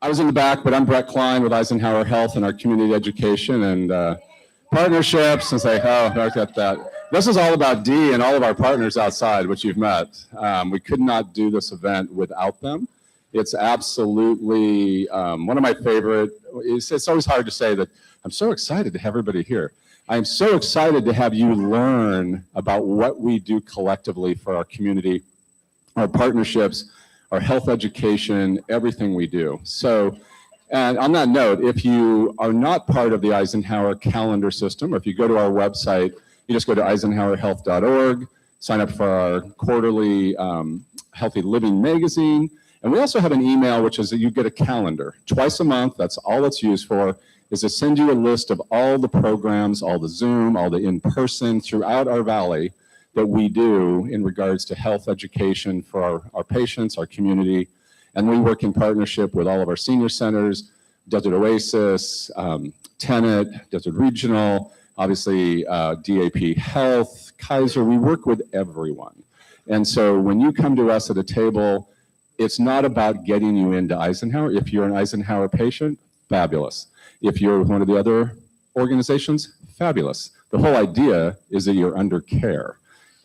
I was in the back, but I'm Brett Klein with Eisenhower Health and our community education and partnerships. And say, oh, I got that. This is all about Dee and all of our partners outside, which you've met. We could not do this event without them. It's absolutely one of my favorite. It's always hard to say that I'm so excited to have everybody here. I'm so excited to have you learn about what we do collectively for our community, our partnerships, our health education, everything we do. So, and on that note, if you are not part of the Eisenhower calendar system, or if you go to our website, you just go to eisenhowerhealth.org, sign up for our quarterly Healthy Living magazine. And we also have an email, which is that you get a calendar twice a month. That's all it's used for, is to send you a list of all the programs, all the Zoom, all the in-person throughout our valley that we do in regards to health education for our patients, our community. And we work in partnership with all of our senior centers, Desert Oasis, Tenet, Desert Regional, obviously DAP Health, Kaiser. We work with everyone. And so when you come to us at a table, it's not about getting you into Eisenhower. If you're an Eisenhower patient, fabulous. If you're one of the other organizations, fabulous. The whole idea is that you're under care.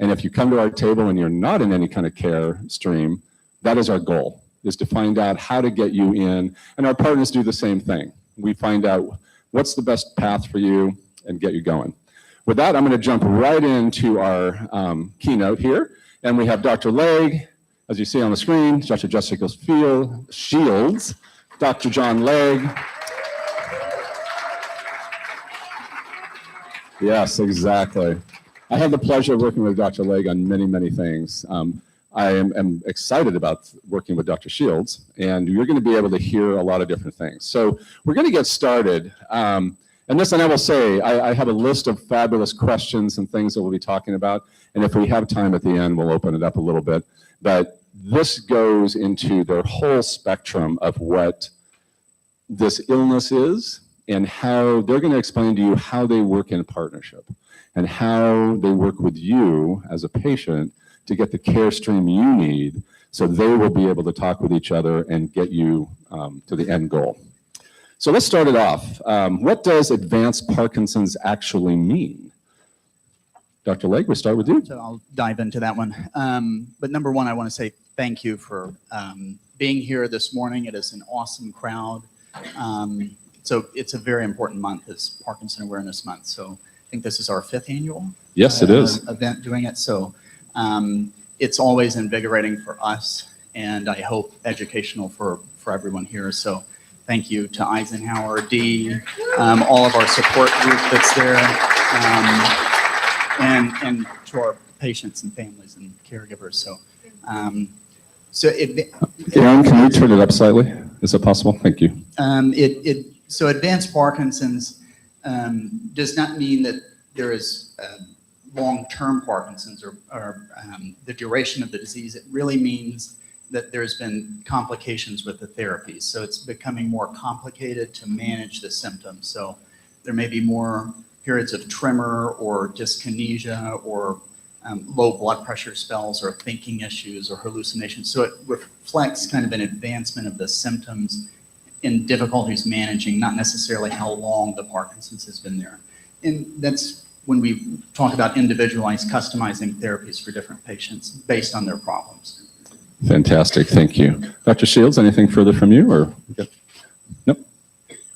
And if you come to our table and you're not in any kind of care stream, that is our goal, is to find out how to get you in. And our partners do the same thing. We find out what's the best path for you and get you going. With that, I'm going to jump right into our keynote here. And we have Dr. Legge, as you see on the screen, Dr. Jessica Shields, Dr. John Legge. Yes, exactly. I have the pleasure of working with Dr. Legge on many, many things. I am excited about working with Dr. Shields, and you're going to be able to hear a lot of different things. So we're going to get started. And I will say, I have a list of fabulous questions and things that we'll be talking about. And if we have time at the end, we'll open it up a little bit. But this goes into the whole spectrum of what this illness is and how they're going to explain to you how they work in partnership and how they work with you as a patient to get the care stream you need so they will be able to talk with each other and get you to the end goal. So let's start it off. What does advanced Parkinson's actually mean? Dr. Legge, we'll start with you. So I'll dive into that one. But number one, I want to say thank you for being here this morning. It is an awesome crowd. So it's a very important month. It's Parkinson Awareness Month. So I think this is our 5th annual yes, it is. event doing it. So it's always invigorating for us, and I hope educational for everyone here. So thank you to Eisenhower, Dee, all of our support group that's there, and to our patients and families and caregivers. So, Aaron, can you turn it up slightly? Is it possible? Thank you. So advanced Parkinson's does not mean that there is long-term Parkinson's or the duration of the disease. It really means that there's been complications with the therapies. So it's becoming more complicated to manage the symptoms. So there may be more periods of tremor or dyskinesia or low blood pressure spells or thinking issues or hallucinations. So it reflects kind of an advancement of the symptoms and difficulties managing, not necessarily how long the Parkinson's has been there. And that's when we talk about individualized, customizing therapies for different patients based on their problems. Fantastic, thank you. Dr. Shields, anything further from you, or? Nope.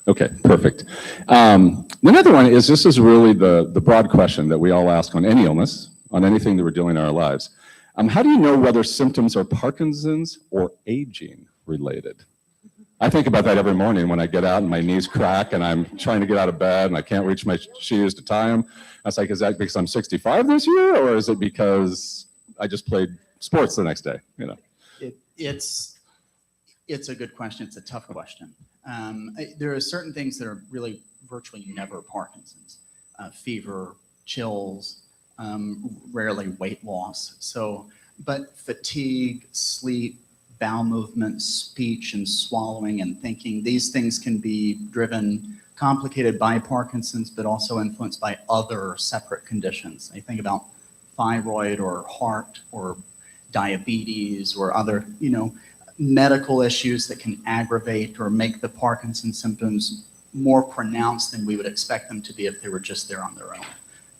Okay, perfect. Another one is, this is really the broad question that we all ask on any illness, on anything that we're doing in our lives. How do you know whether symptoms are Parkinson's or aging related? I think about that every morning when I get out and my knees crack and I'm trying to get out of bed and I can't reach my shoes to tie them. I was like, is that because I'm 65 this year, or is it because I just played sports the next day? You know, it's a good question. It's a tough question. There are certain things that are really virtually never Parkinson's: fever, chills, rarely weight loss. So, but fatigue, sleep, bowel movement, speech and swallowing and thinking, these things can be driven, complicated by Parkinson's, but also influenced by other separate conditions. I think about thyroid or heart or diabetes or other, medical issues that can aggravate or make the Parkinson's symptoms more pronounced than we would expect them to be if they were just there on their own.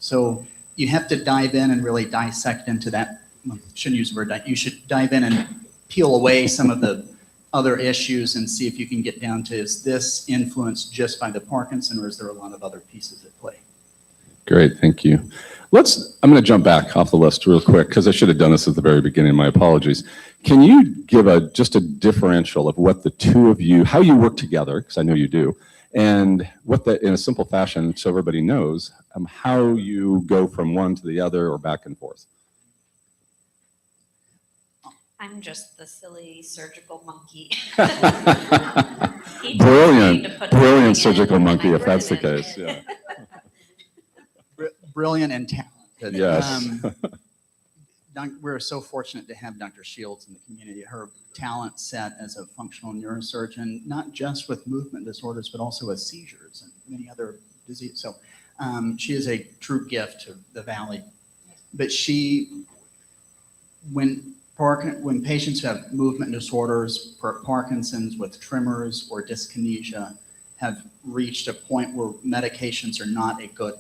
So you have to dive in and really dissect into that. Well, shouldn't use the word, you should dive in and peel away some of the other issues and see if you can get down to, is this influenced just by the Parkinson, or is there a lot of other pieces at play? Great, thank you. I'm going to jump back off the list real quick because I should have done this at the very beginning. My apologies. Can you give just a differential of what the two of you, how you work together, because I know you do, and in a simple fashion, so everybody knows, how you go from one to the other or back and forth? I'm just the silly surgical monkey. Brilliant surgical monkey, if that's the case. Yeah. Brilliant and talented. Yes. We're so fortunate to have Dr. Shields in the community. Her talent set as a functional neurosurgeon, not just with movement disorders, but also with seizures and many other diseases. So she is a true gift to the Valley. But when patients who have movement disorders, Parkinson's with tremors or dyskinesia, have reached a point where medications are not a good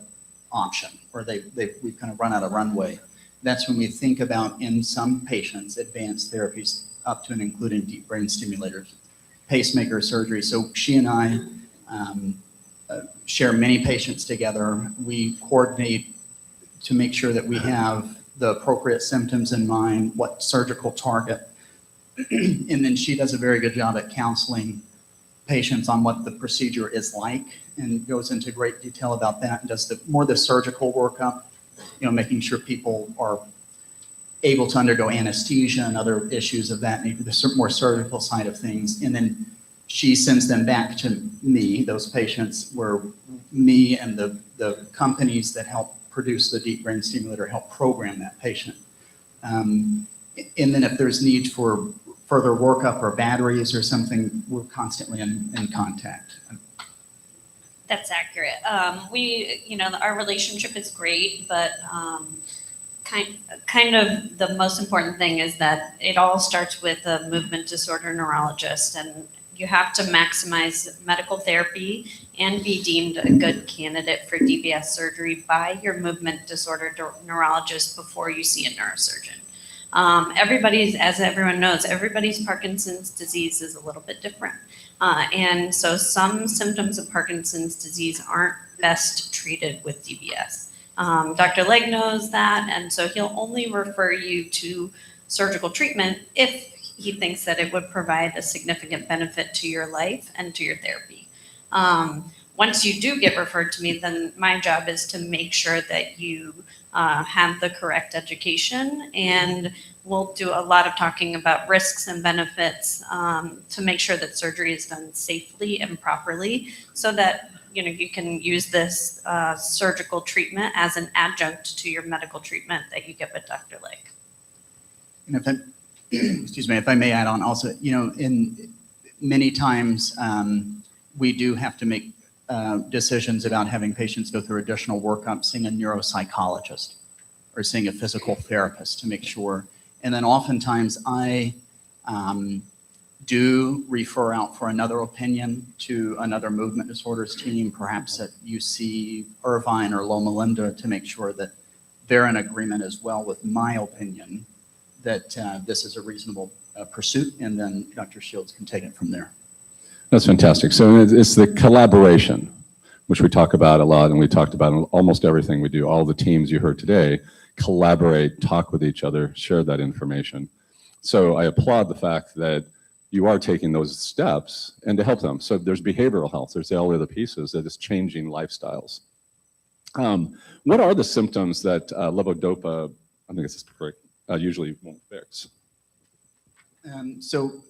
option, or we've kind of run out of runway, that's when we think about, in some patients, advanced therapies up to and including deep brain stimulators, pacemaker surgery. So she and I share many patients together. We coordinate to make sure that we have the appropriate symptoms in mind, what surgical target, and then she does a very good job at counseling patients on what the procedure is like, and goes into great detail about that, and does more the surgical workup, making sure people are able to undergo anesthesia and other issues of that nature, the more surgical side of things. And then she sends them back to me, those patients, where me and the companies that help produce the deep brain stimulator help program that patient. And then if there's need for further workup or batteries or something, we're constantly in contact. That's accurate. Our relationship is great, but kind of the most important thing is that it all starts with a movement disorder neurologist, and you have to maximize medical therapy and be deemed a good candidate for DBS surgery by your movement disorder neurologist before you see a neurosurgeon. As everyone knows, everybody's Parkinson's disease is a little bit different. And so some symptoms of Parkinson's disease aren't best treated with DBS. Dr. Legge knows that, and so he'll only refer you to surgical treatment if he thinks that it would provide a significant benefit to your life and to your therapy. Once you do get referred to me, then my job is to make sure that you have the correct education, and we'll do a lot of talking about risks and benefits to make sure that surgery is done safely and properly, so that you can use this surgical treatment as an adjunct to your medical treatment that you get with Dr. Legge. And if I may add on also, in many times we do have to make decisions about having patients go through additional workup, seeing a neuropsychologist or seeing a physical therapist to make sure. And then oftentimes I do refer out for another opinion to another movement disorders team, perhaps at UC Irvine or Loma Linda, to make sure that they're in agreement as well with my opinion that this is a reasonable pursuit, and then Dr. Shields can take it from there. That's fantastic. So it's the collaboration, which we talk about a lot, and we talked about in almost everything we do. All the teams you heard today collaborate, talk with each other, share that information. So I applaud the fact that you are taking those steps and to help them. So there's behavioral health, there's all the other pieces that is changing lifestyles. What are the symptoms that levodopa, I think this is correct, usually won't fix? So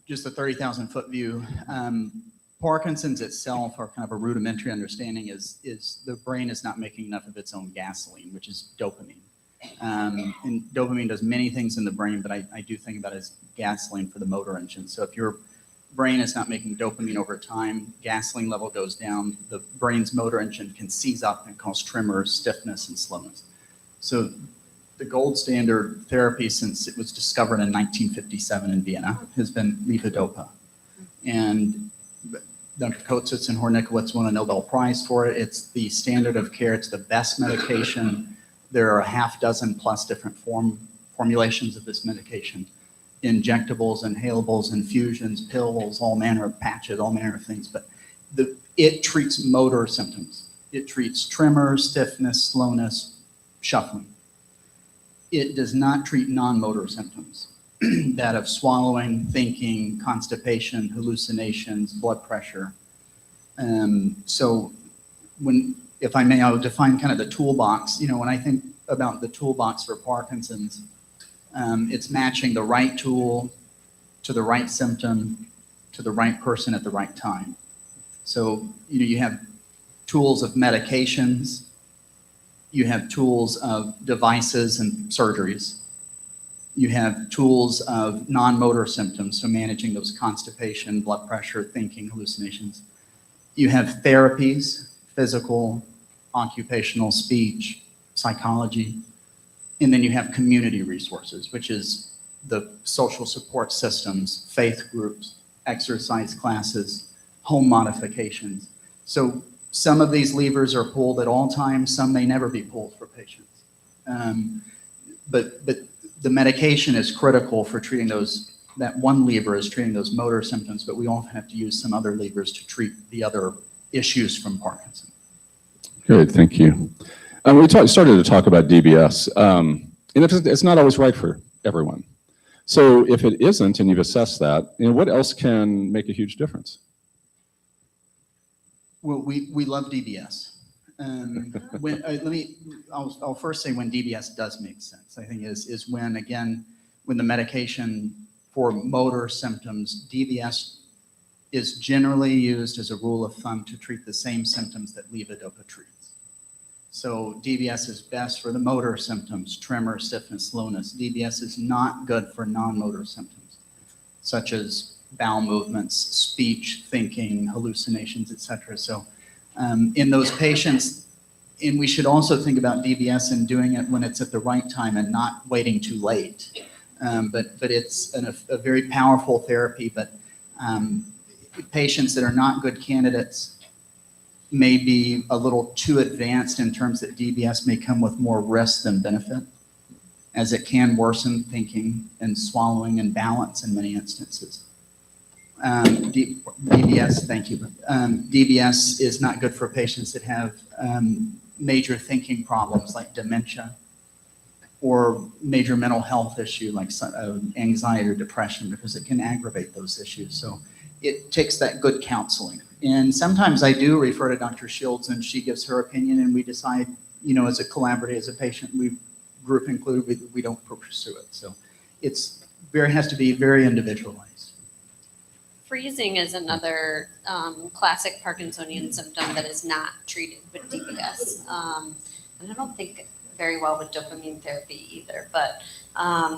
just a 30,000-foot view, Parkinson's itself, our kind of a rudimentary understanding is the brain is not making enough of its own gasoline, which is dopamine. And dopamine does many things in the brain, but I do think about it as gasoline for the motor engine. So if your brain is not making dopamine over time, gasoline level goes down, the brain's motor engine can seize up and cause tremors, stiffness, and slowness. So the gold standard therapy since it was discovered in 1957 in Vienna has been levodopa. And Dr. Kotzitz and Hornikowitz won a Nobel Prize for it. It's the standard of care. It's the best medication. There are a half dozen plus different formulations of this medication. Injectables, inhalables, infusions, pills, all manner of patches, all manner of things. But it treats motor symptoms. It treats tremor, stiffness, slowness, shuffling. It does not treat non-motor symptoms, that of swallowing, thinking, constipation, hallucinations, blood pressure. So if I may, I would define kind of the toolbox. When I think about the toolbox for Parkinson's, it's matching the right tool to the right symptom to the right person at the right time. So, you have tools of medications, you have tools of devices and surgeries, you have tools of non-motor symptoms, so managing those constipation, blood pressure, thinking, hallucinations. You have therapies, physical, occupational, speech, psychology, and then you have community resources, which is the social support systems, faith groups, exercise classes, home modifications. So some of these levers are pulled at all times, some may never be pulled for patients. But the medication is critical for treating those, that one lever is treating those motor symptoms, but we often have to use some other levers to treat the other issues from Parkinson. Good, thank you. We started to talk about DBS, and it's not always right for everyone. So if it isn't, and you've assessed that, what else can make a huge difference? Well, we love DBS. I'll first say when DBS does make sense. I think is when, again, when the medication for motor symptoms, DBS is generally used as a rule of thumb to treat the same symptoms that levodopa treats. So DBS is best for the motor symptoms, tremor, stiffness, slowness. DBS is not good for non-motor symptoms, such as bowel movements, speech, thinking, hallucinations, etc. So in those patients, and we should also think about DBS and doing it when it's at the right time and not waiting too late. But it's a very powerful therapy, but patients that are not good candidates may be a little too advanced in terms that DBS may come with more risk than benefit, as it can worsen thinking and swallowing and balance in many instances. DBS, thank you. DBS is not good for patients that have major thinking problems like dementia or major mental health issue like anxiety or depression, because it can aggravate those issues. So it takes that good counseling. And sometimes I do refer to Dr. Shields and she gives her opinion and we decide, as a collaborator, as a patient, group included, we don't pursue it. So has to be very individualized. Freezing is another classic Parkinsonian symptom that is not treated with DBS. And I don't think very well with dopamine therapy either, but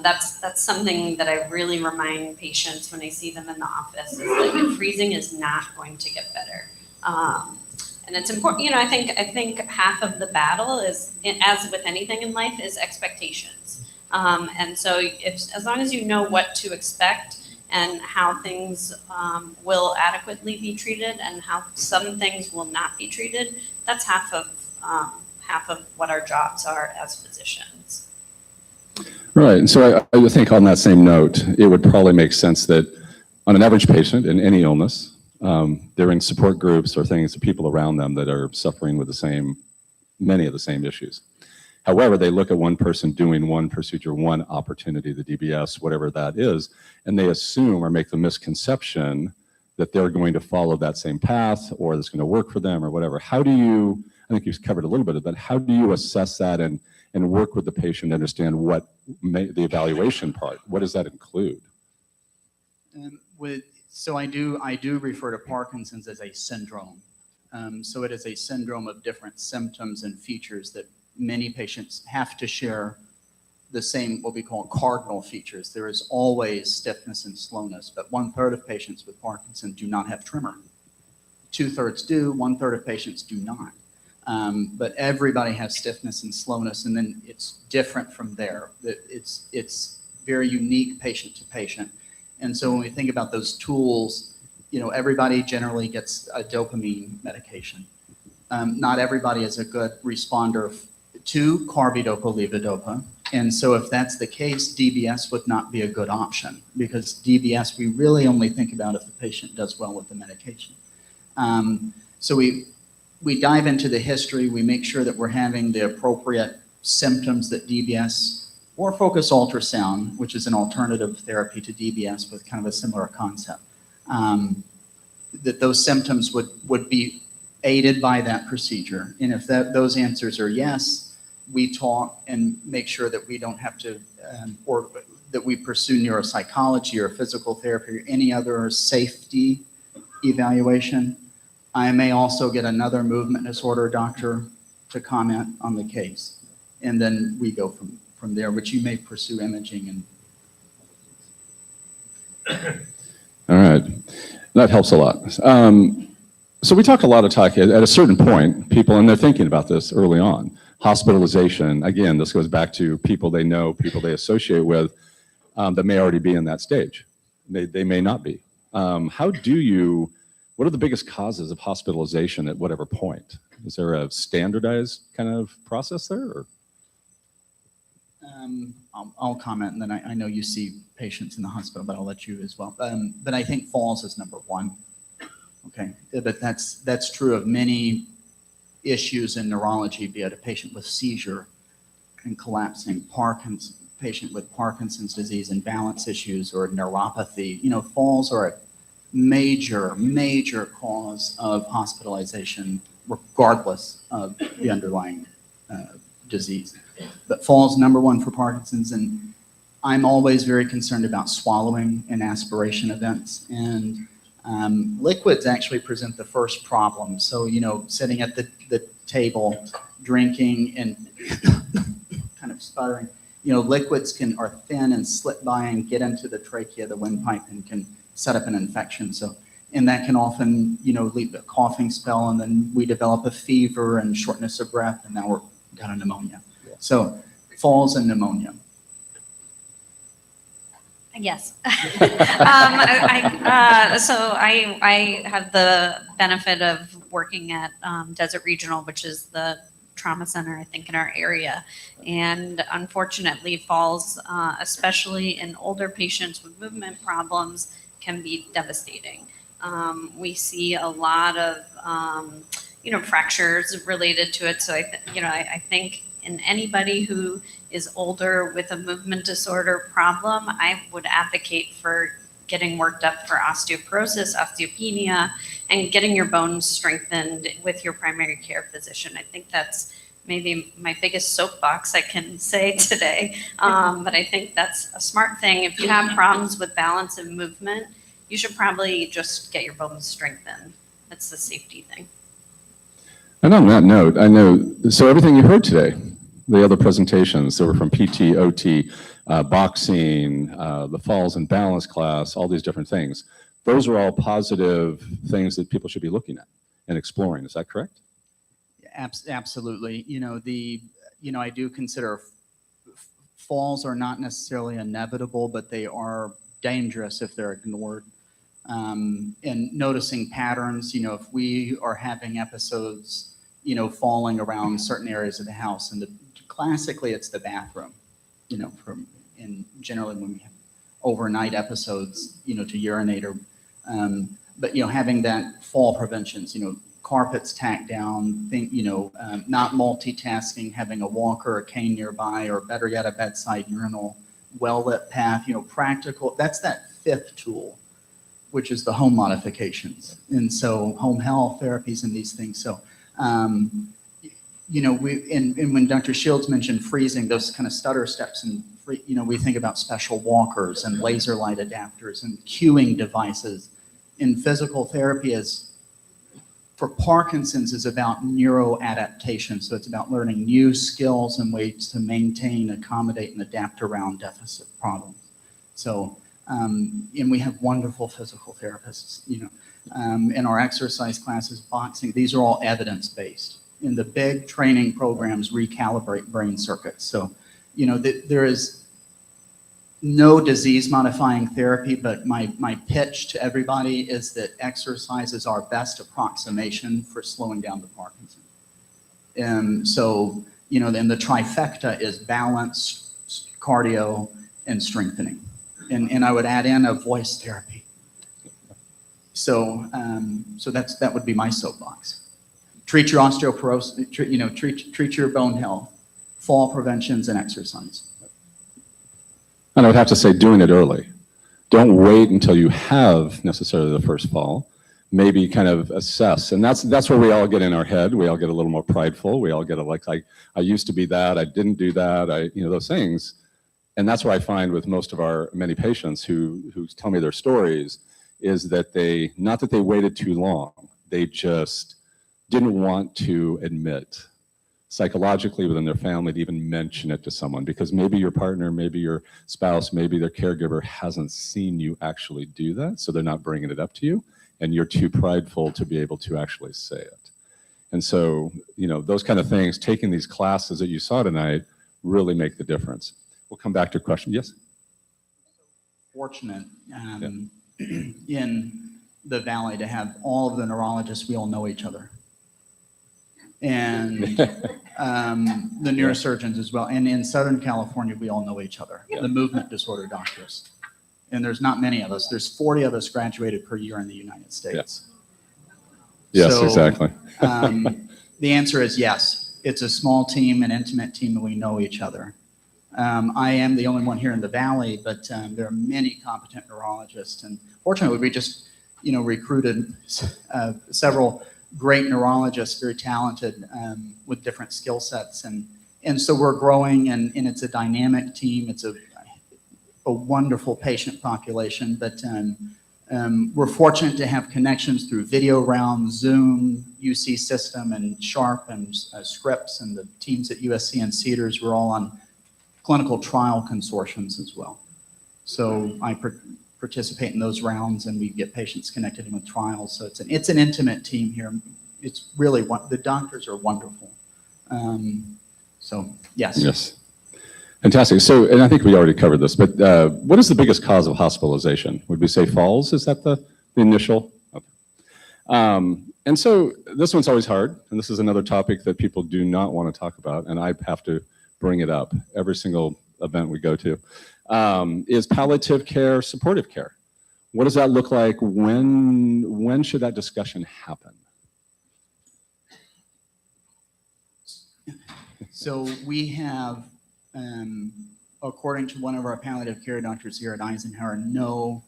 that's something that I really remind patients when I see them in the office, is that freezing is not going to get better. And it's important, I think half of the battle is, as with anything in life, is expectations. And so as long as you know what to expect and how things will adequately be treated and how some things will not be treated, that's half of what our jobs are as physicians. Right, and so I would think on that same note, it would probably make sense that on an average patient in any illness, they're in support groups or things, people around them that are suffering with many of the same issues. However, they look at one person doing one procedure, one opportunity, the DBS, whatever that is, and they assume or make the misconception that they're going to follow that same path or that's going to work for them or whatever. How do you, I think you've covered a little bit of that, how do you assess that and work with the patient to understand the evaluation part? What does that include? So I do refer to Parkinson's as a syndrome. So it is a syndrome of different symptoms and features that many patients have to share the same, what we call cardinal features. There is always stiffness and slowness, but 1/3 of patients with Parkinson do not have tremor. 2/3 do, 1/3 of patients do not. But everybody has stiffness and slowness, and then it's different from there. It's very unique patient to patient. And so when we think about those tools, everybody generally gets a dopamine medication. Not everybody is a good responder to carbidopa-levodopa. And so if that's the case, DBS would not be a good option, because DBS, we really only think about if the patient does well with the medication. So we dive into the history, we make sure that we're having the appropriate symptoms that DBS or focus ultrasound, which is an alternative therapy to DBS with kind of a similar concept, that those symptoms would be aided by that procedure. And if those answers are yes, we talk and make sure that we don't have to, or that we pursue neuropsychology or physical therapy or any other safety evaluation. I may also get another movement disorder doctor to comment on the case. And then we go from there, which you may pursue imaging. And All right, that helps a lot. So we talk a lot of talk at a certain point, people, and they're thinking about this early on. Hospitalization, again, this goes back to people they know, people they associate with, that may already be in that stage. They may not be. What are the biggest causes of hospitalization at whatever point? Is there a standardized kind of process there? Or? I'll comment, and then I know you see patients in the hospital, but I'll let you as well. But I think falls is number one. Okay, but that's true of many issues in neurology, be it a patient with seizure and collapsing, patient with Parkinson's disease and balance issues, or neuropathy. Falls are a major cause of hospitalization, regardless of the underlying disease. But falls number one for Parkinson's, and I'm always very concerned about swallowing and aspiration events. And liquids actually present the first problem. So, sitting at the table, drinking and kind of sputtering, liquids are thin and slip by and get into the trachea, the windpipe, and can set up an infection. So, and that can often, lead to a coughing spell, and then we develop a fever and shortness of breath, and now we've got a pneumonia. Yeah. So falls and pneumonia. Yes. So I have the benefit of working at Desert Regional, which is the trauma center, I think, in our area. And unfortunately, falls, especially in older patients with movement problems, can be devastating. We see a lot of, fractures related to it. So I think in anybody who is older with a movement disorder problem, I would advocate for getting worked up for osteoporosis, osteopenia, and getting your bones strengthened with your primary care physician. I think that's maybe my biggest soapbox I can say today. But I think that's a smart thing. If you have problems with balance and movement, you should probably just get your bones strengthened. That's the safety thing. And on that note, so everything you heard today, the other presentations, so were from PT, OT, boxing, the falls and balance class, all these different things. Those are all positive things that people should be looking at and exploring. Is that correct? Absolutely. I do consider falls are not necessarily inevitable, but they are dangerous if they're ignored. And noticing patterns, if we are having episodes, falling around certain areas of the house, and classically it's the bathroom, and generally when we have overnight episodes, to urinate or, but having that fall preventions, carpets tacked down, not multitasking, having a walker or cane nearby, or better yet, a bedside urinal, well-lit path, practical. That's that fifth tool, which is the home modifications. And so home health therapies and these things. So, and when Dr. Shields mentioned freezing, those kind of stutter steps, and we think about special walkers and laser light adapters and cueing devices. In physical therapy, for Parkinson's, is about neuroadaptation. So it's about learning new skills and ways to maintain, accommodate, and adapt around deficit problems. So, and we have wonderful physical therapists, in our exercise classes, boxing, these are all evidence-based. in the big training programs recalibrate brain circuits. So, there is no disease-modifying therapy, but my pitch to everybody is that exercise is our best approximation for slowing down the Parkinson. So, then the trifecta is balance, cardio, and strengthening. And I would add in a voice therapy. So, that would be my soapbox. Treat your osteoporosis, treat your bone health, fall preventions, and exercise. And I would have to say, doing it early. Don't wait until you have necessarily the first fall. Maybe kind of assess. And that's where we all get in our head. We all get a little more prideful. We all get I used to be that. I didn't do that. Those things. And that's what I find with most of our many patients who tell me their stories is that not that they waited too long. They just didn't want to admit psychologically within their family to even mention it to someone, because maybe your partner, maybe your spouse, maybe their caregiver hasn't seen you actually do that, so they're not bringing it up to you, and you're too prideful to be able to actually say it. And so, those kind of things, taking these classes that you saw tonight really make the difference. We'll come back to a question. Yes? Fortunate in the Valley to have all of the neurologists, we all know each other. And the neurosurgeons as well. And in Southern California, we all know each other, the movement disorder doctors. And there's not many of us. There's 40 of us graduated per year in the United States. Yes, So, exactly. The answer is yes. It's a small team, an intimate team, and we know each other. I am the only one here in the Valley, but there are many competent neurologists. And fortunately, we just, recruited several great neurologists, very talented, with different skill sets. And so we're growing, and it's a dynamic team. It's a wonderful patient population, but we're fortunate to have connections through video rounds, Zoom, UC System, and Sharp, and Scripps, and the teams at USC and Cedars. We're all on clinical trial consortiums as well. So I participate in those rounds, and we get patients connected in with trials. So it's an intimate team here. It's really the doctors are wonderful. So yes. Yes. Fantastic. So, and I think we already covered this, but what is the biggest cause of hospitalization? Would we say falls? Is that the initial? Okay. And so this one's always hard, and this is another topic that people do not want to talk about, and I have to bring it up every single event we go to, is palliative care, supportive care. What does that look like? When should that discussion happen? So we have, according to one of our palliative care doctors here at Eisenhower, no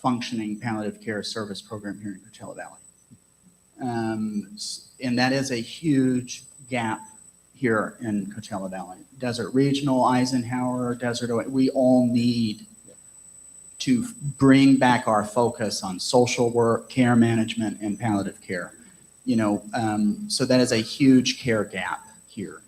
functioning palliative care service program here in Coachella Valley. And that is a huge gap here in Coachella Valley. Desert Regional, Eisenhower, Desert, we all need to bring back our focus on social work, care management, and palliative care. So that is a huge care gap here.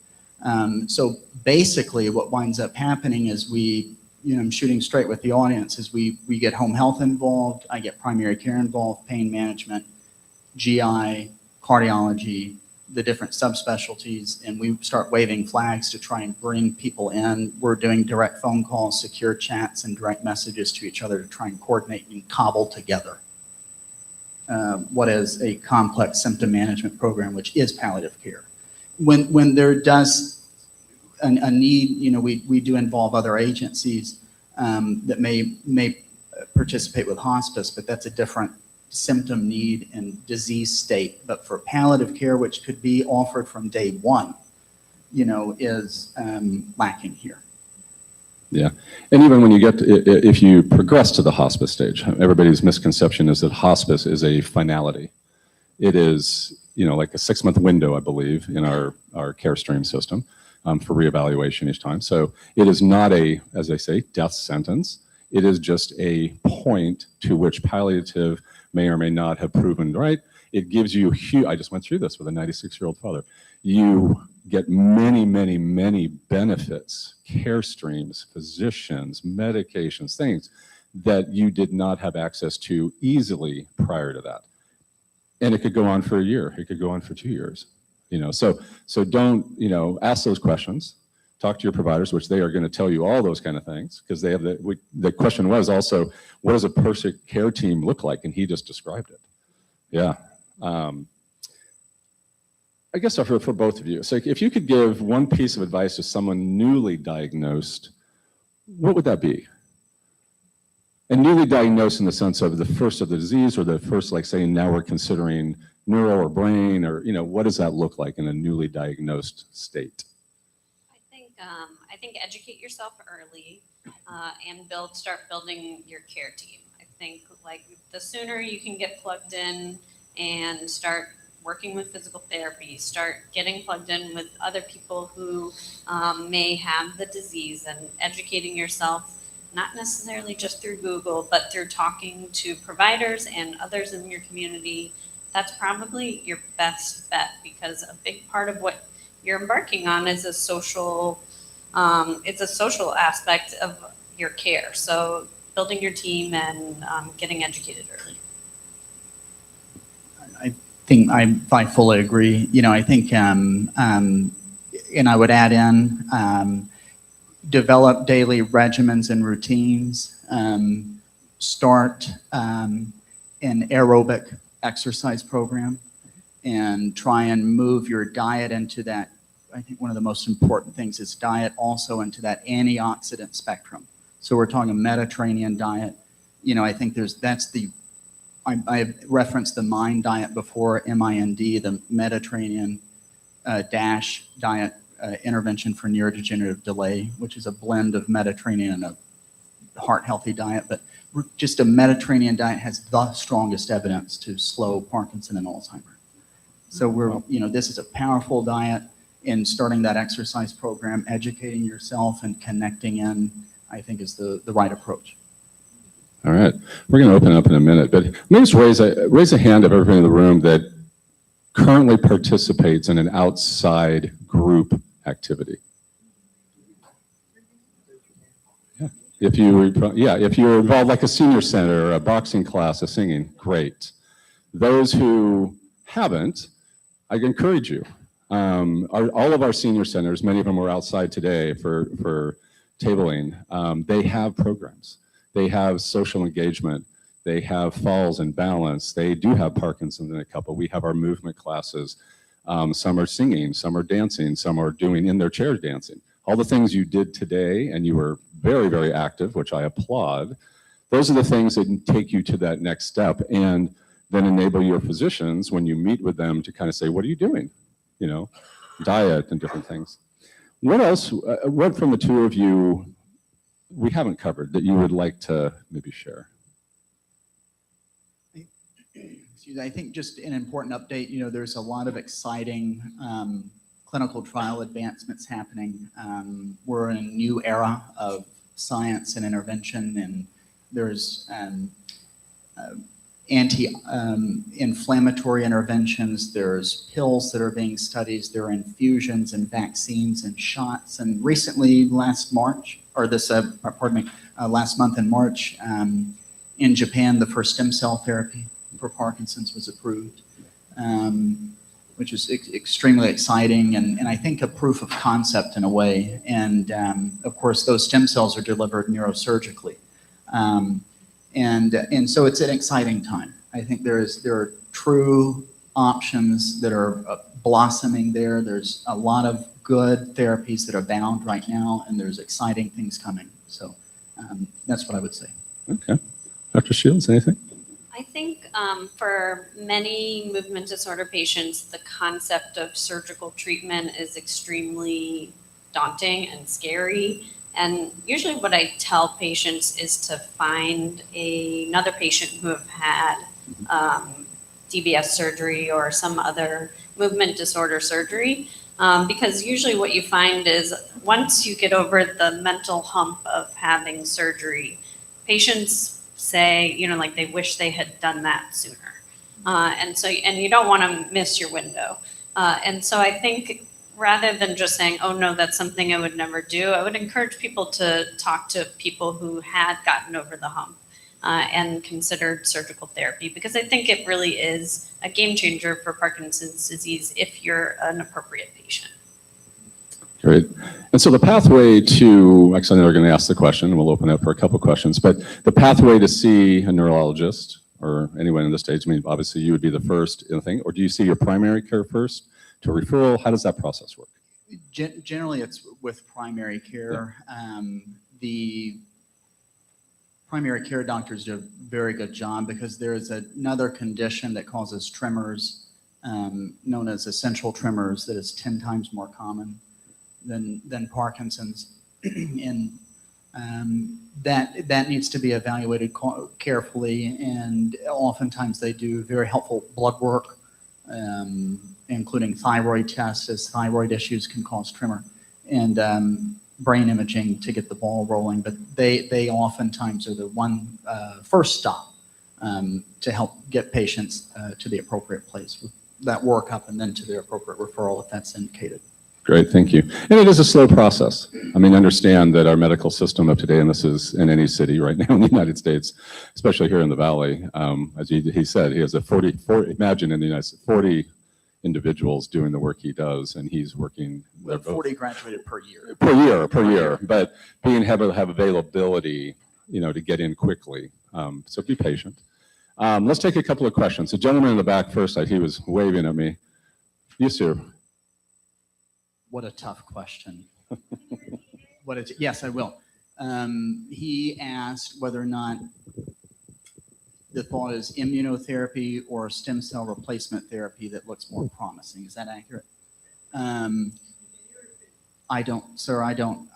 So basically what winds up happening is I'm shooting straight with the audience, is we get home health involved, I get primary care involved, pain management, GI, cardiology, the different subspecialties, and we start waving flags to try and bring people in. We're doing direct phone calls, secure chats, and direct messages to each other to try and coordinate and cobble together what is a complex symptom management program, which is palliative care. When there does a need, we do involve other agencies that may participate with hospice, but that's a different symptom need and disease state. But for palliative care, which could be offered from day one, is lacking here. Yeah, and even when you if you progress to the hospice stage, everybody's misconception is that hospice is a finality. It is, like a 6-month window, I believe, in our care stream system for reevaluation each time. So it is not as they say, death sentence. It is just a point to which palliative may or may not have proven right. It gives you I just went through this with a 96-year-old father. You get many, many, many benefits, care streams, physicians, medications, things that you did not have access to easily prior to that. And it could go on for a year. It could go on for 2 years. So don't, ask those questions. Talk to your providers, which they are going to tell you all those kind of things, because they have the question was also, what does a perfect care team look like? And he just described it. Yeah. I guess for both of you, so if you could give one piece of advice to someone newly diagnosed, what would that be? And newly diagnosed in the sense of the first of the disease, or the first, like saying now we're considering neuro or brain, or what does that look like in a newly diagnosed state? I think educate yourself early and start building your care team. I think like the sooner you can get plugged in and start working with physical therapy, start getting plugged in with other people who may have the disease, and educating yourself, not necessarily just through Google, but through talking to providers and others in your community. That's probably your best bet, because a big part of what you're embarking on is a social aspect of your care. So building your team and getting educated early. I think I fully agree. I think, and I would add in, develop daily regimens and routines, start an aerobic exercise program, and try and move your diet into that. I think one of the most important things is diet also into that antioxidant spectrum. So we're talking a Mediterranean diet. I think I referenced the MIND diet before, MIND, the Mediterranean DASH diet, intervention for neurodegenerative delay, which is a blend of Mediterranean and a heart-healthy diet. But just a Mediterranean diet has the strongest evidence to slow Parkinson and Alzheimer's. So this is a powerful diet. In starting that exercise program, educating yourself and connecting in, I think is the right approach. All right, we're going to open up in a minute, but let me just raise a hand of everybody in the room that currently participates in an outside group activity. Yeah, if you're involved like a senior center, a boxing class, a singing, great. Those who haven't, I encourage you. All of our senior centers, many of them were outside today for tabling. They have programs. They have social engagement. They have falls and balance. They do have Parkinson's in a couple. We have our movement classes. Some are singing, some are dancing, some are doing in their chairs dancing. All the things you did today, and you were very, very active, which I applaud. Those are the things that take you to that next step, and then enable your physicians when you meet with them to kind of say, what are you doing? Diet and different things. What else, what from the two of you we haven't covered that you would like to maybe share? I think just an important update, there's a lot of exciting clinical trial advancements happening. We're in a new era of science and intervention, and there's anti-inflammatory interventions, there's pills that are being studied, there are infusions and vaccines and shots. And recently, last month in March, in Japan, the first stem cell therapy for Parkinson's was approved, which is extremely exciting, and I think a proof of concept in a way. And of course, those stem cells are delivered neurosurgically. And so it's an exciting time. I think there are true options that are blossoming there. There's a lot of good therapies that abound right now, and there's exciting things coming. So that's what I would say. Okay. Dr. Shields, anything? I think for many movement disorder patients, the concept of surgical treatment is extremely daunting and scary. And usually what I tell patients is to find another patient who have had DBS surgery or some other movement disorder surgery, because usually what you find is once you get over the mental hump of having surgery, patients say, like they wish they had done that sooner. And you don't want to miss your window. And so I think rather than just saying, oh no, that's something I would never do, I would encourage people to talk to people who had gotten over the hump. and considered surgical therapy, because I think it really is a game changer for Parkinson's disease if you're an appropriate patient. Great. And so the pathway to, actually, I know they're going to ask the question, and we'll open up for a couple questions, but the pathway to see a neurologist or anyone in this stage, I mean, obviously you would be the first thing, or do you see your primary care first to a referral? How does that process work? Generally, it's with primary care. The primary care doctors do a very good job because there is another condition that causes tremors, known as essential tremors, that is 10 times more common than Parkinson's. And that needs to be evaluated carefully, and oftentimes they do very helpful blood work, including thyroid tests, as thyroid issues can cause tremor, and brain imaging to get the ball rolling. But they oftentimes are the first stop to help get patients to the appropriate place with that workup, and then to the appropriate referral if that's indicated. Great, thank you. And it is a slow process. I mean, understand that our medical system of today, and this is in any city right now in the United States, especially here in the Valley, as he said, he has imagine in the United States, 40 individuals doing the work he does, and he's working. 40 graduated per year. Per year, but being able to have availability, to get in quickly. So be patient. Let's take a couple of questions. The gentleman in the back first, he was waving at me. Yes, sir. What a tough question. Yes, I will. He asked whether or not the thought is immunotherapy or stem cell replacement therapy that looks more promising. Is that accurate? I don't, sir, I don't.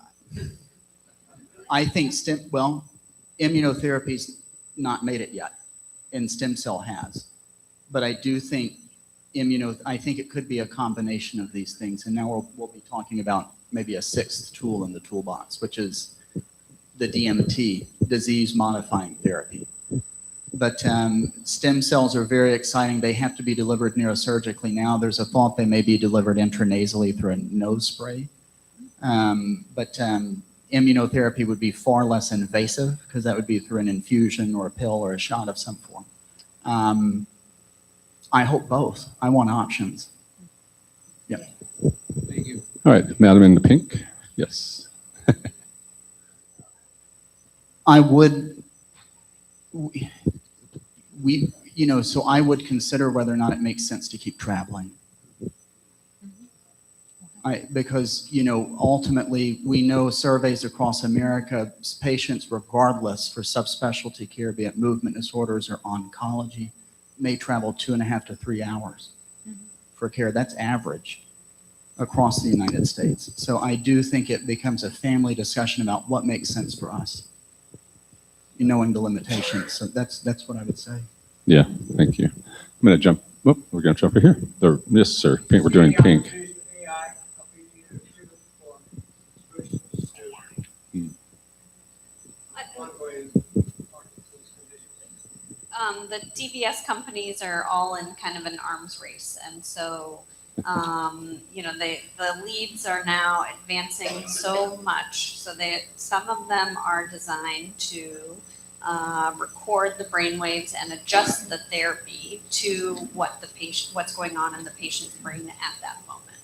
I think immunotherapy's not made it yet, and stem cell has. But I do think I think it could be a combination of these things. And now we'll be talking about maybe a sixth tool in the toolbox, which is the DMT, disease modifying therapy. But stem cells are very exciting. They have to be delivered neurosurgically now. There's a thought they may be delivered intranasally through a nose spray. But immunotherapy would be far less invasive because that would be through an infusion or a pill or a shot of some form. I hope both. I want options. Yeah. Thank you. All right, madam in the pink. Yes. I would, so I would consider whether or not it makes sense to keep traveling. Because, ultimately we know surveys across America, patients regardless for subspecialty care, be it movement disorders or oncology, may travel 2.5 to 3 hours for care. That's average across the United States. So I do think it becomes a family discussion about what makes sense for us, knowing the limitations. So that's what I would say. Yeah, thank you. I'm going to jump. Oh, we're going to jump over here. Yes, sir. Pink. We're doing pink. The DBS companies are all in kind of an arms race, and so the leads are now advancing so much. So some of them are designed to record the brain waves and adjust the therapy to what's going on in the patient's brain at that moment.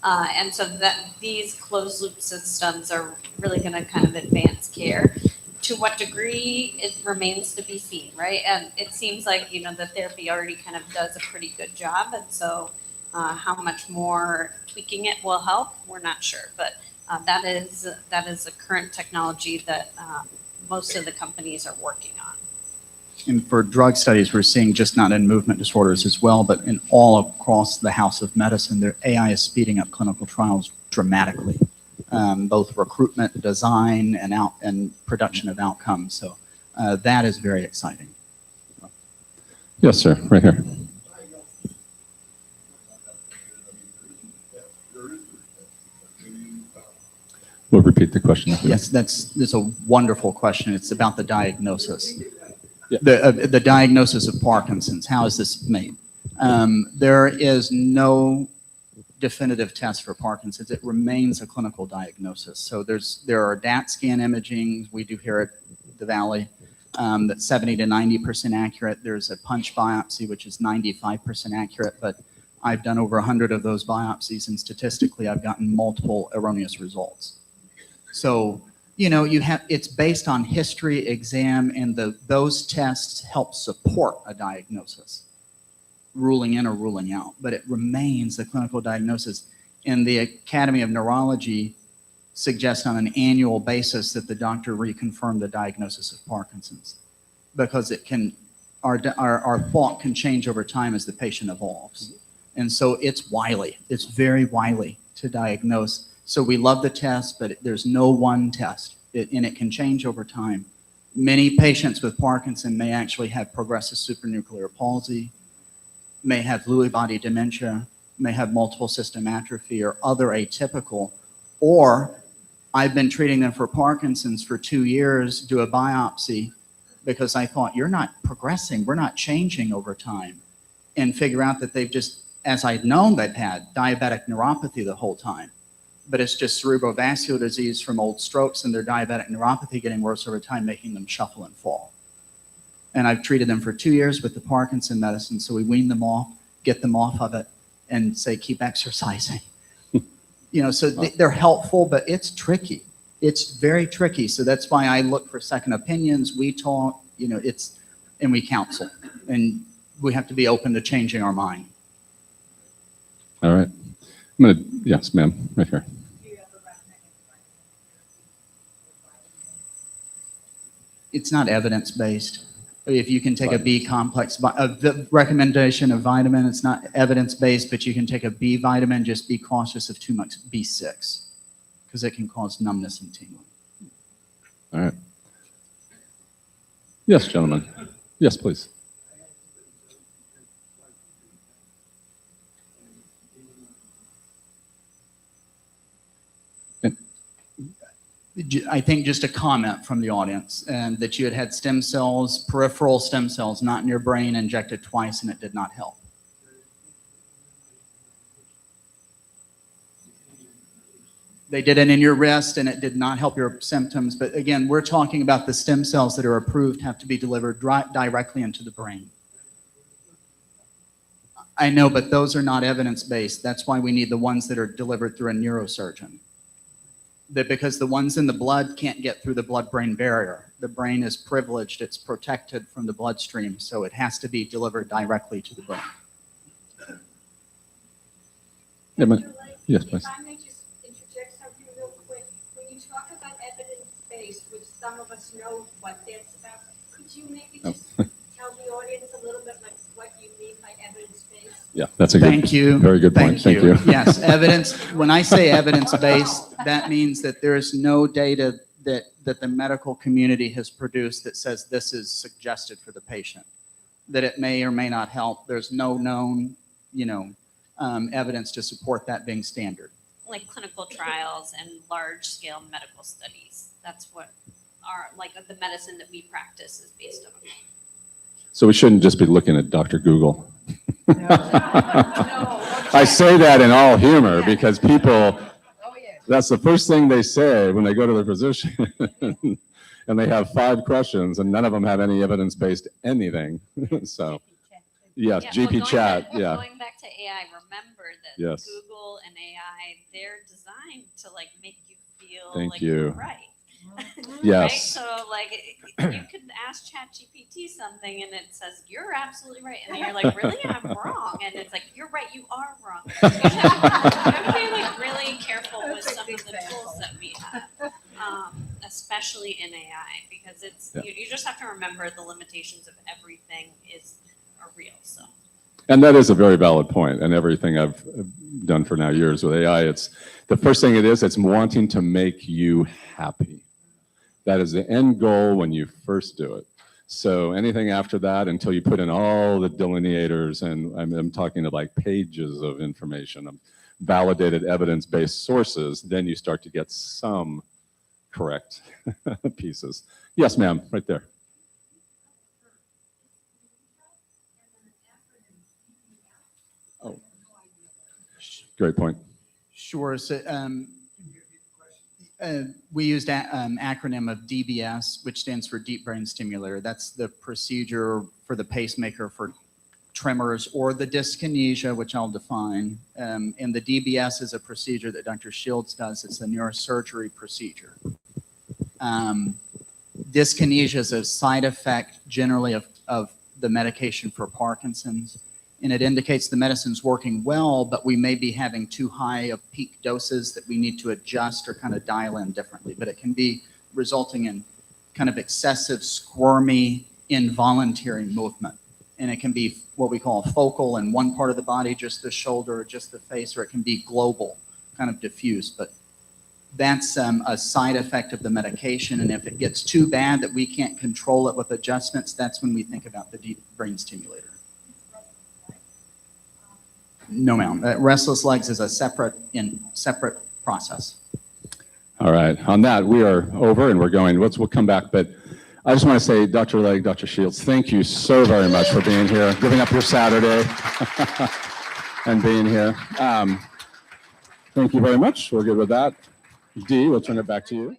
And so that these closed loop systems are really going to kind of advance care. To what degree, it remains to be seen, right? And it seems like, the therapy already kind of does a pretty good job. And so how much more tweaking it will help, we're not sure. But that is a current technology that most of the companies are working on. And for drug studies, we're seeing just not in movement disorders as well, but in all across the house of medicine, their AI is speeding up clinical trials dramatically. Both recruitment, design, and production of outcomes. So that is very exciting. Yes, sir. Right here. We'll repeat the question. Yes, that's a wonderful question. It's about the diagnosis. Yeah. The diagnosis of Parkinson's. How is this made? There is no definitive test for Parkinson's. It remains a clinical diagnosis. So there are DAT scan imaging we do here at the Valley. that's 70 to 90% accurate. There's a punch biopsy, which is 95% accurate, but I've done over 100 of those biopsies, and statistically, I've gotten multiple erroneous results. So, it's based on history, exam, and those tests help support a diagnosis, ruling in or ruling out, but it remains the clinical diagnosis. And the Academy of Neurology suggests on an annual basis that the doctor reconfirm the diagnosis of Parkinson's, because our thought can change over time as the patient evolves. And so it's wily. It's very wily to diagnose. So we love the test, but there's no one test, and it can change over time. Many patients with Parkinson may actually have progressive supranuclear palsy, may have Lewy body dementia, may have multiple system atrophy or other atypical, or I've been treating them for Parkinson's for 2 years, do a biopsy because I thought, you're not progressing, we're not changing over time, and figure out that they've just, as I'd known, they've had diabetic neuropathy the whole time, but it's just cerebrovascular disease from old strokes and their diabetic neuropathy getting worse over time, making them shuffle and fall. And I've treated them for 2 years with the Parkinson medicine, so we wean them off, get them off of it, and say, keep exercising. So they're helpful, but it's tricky. It's very tricky. So that's why I look for second opinions. We talk, and we counsel, and we have to be open to changing our mind. All right. Yes, ma'am, right here. It's not evidence-based. If you can take a B complex, the recommendation of vitamin, it's not evidence-based, but you can take a B vitamin, just be cautious of too much B6, because it can cause numbness and tingling. All right. Yes, gentlemen. Yes, please. I think just a comment from the audience, and that you had had stem cells, peripheral stem cells, not in your brain, injected twice, and it did not help. They did it in your wrist, and it did not help your symptoms. But again, we're talking about the stem cells that are approved have to be delivered directly into the brain. I know, but those are not evidence-based. That's why we need the ones that are delivered through a neurosurgeon. Because the ones in the blood can't get through the blood-brain barrier. The brain is privileged, it's protected from the bloodstream, so it has to be delivered directly to the brain. Yeah, yes, please. If I may just interject something real quick. When you talk about evidence-based, which some of us know what that's about, could you maybe just tell the audience a little bit like what you mean by evidence-based? Yeah, that's a Thank you. Very good point. Thank you. Yes, evidence. When I say evidence-based, that means that there is no data that the medical community has produced that says this is suggested for the patient, that it may or may not help. There's no known, evidence to support that being standard. Like clinical trials and large-scale medical studies. That's what the medicine that we practice is based on. So we shouldn't just be looking at Dr. Google. No. I say that in all humor because people, that's the first thing they say when they go to their physician. And they have 5 questions and none of them have any evidence-based anything. So, yes, Yeah, GP chat, yeah. Going back to AI, remember that Yes. Google and AI, they're designed to make you feel Thank like you. you're right. Yes. Right? So you could ask ChatGPT something and it says, you're absolutely right. And then you're like, really? I'm wrong. And it's like, you're right, you are wrong. You have to be really careful with some of the tools that we have, especially in AI, because you just have to remember the limitations of everything are real. So. And that is a very valid point. And everything I've done for now years with AI, it's the first thing it's wanting to make you happy. That is the end goal when you first do it. So anything after that, until you put in all the delineators, and I'm talking about pages of information, validated evidence-based sources, then you start to get some correct pieces. Yes, ma'am, right there. Oh, great point. Sure. So, We used acronym of DBS, which stands for Deep Brain Stimulator. That's the procedure for the pacemaker for tremors or the dyskinesia, which I'll define. And the DBS is a procedure that Dr. Shields does. It's a neurosurgery procedure. Dyskinesia is a side effect generally of the medication for Parkinson's, and it indicates the medicine's working well, but we may be having too high of peak doses that we need to adjust or kind of dial in differently. But it can be resulting in kind of excessive, squirmy, involuntary movement. And it can be what we call focal in one part of the body, just the shoulder, or just the face, or it can be global, kind of diffuse. But that's a side effect of the medication. And if it gets too bad that we can't control it with adjustments, that's when we think about the deep brain stimulator. No, ma'am. Restless legs is a separate process. All right. On that, we are over and we're going. We'll come back. But I just want to say, Dr. Legge, Dr. Shields, thank you so very much for being here, giving up your Saturday and being here. Thank you very much. We're good with that. Dee, we'll turn it back to you.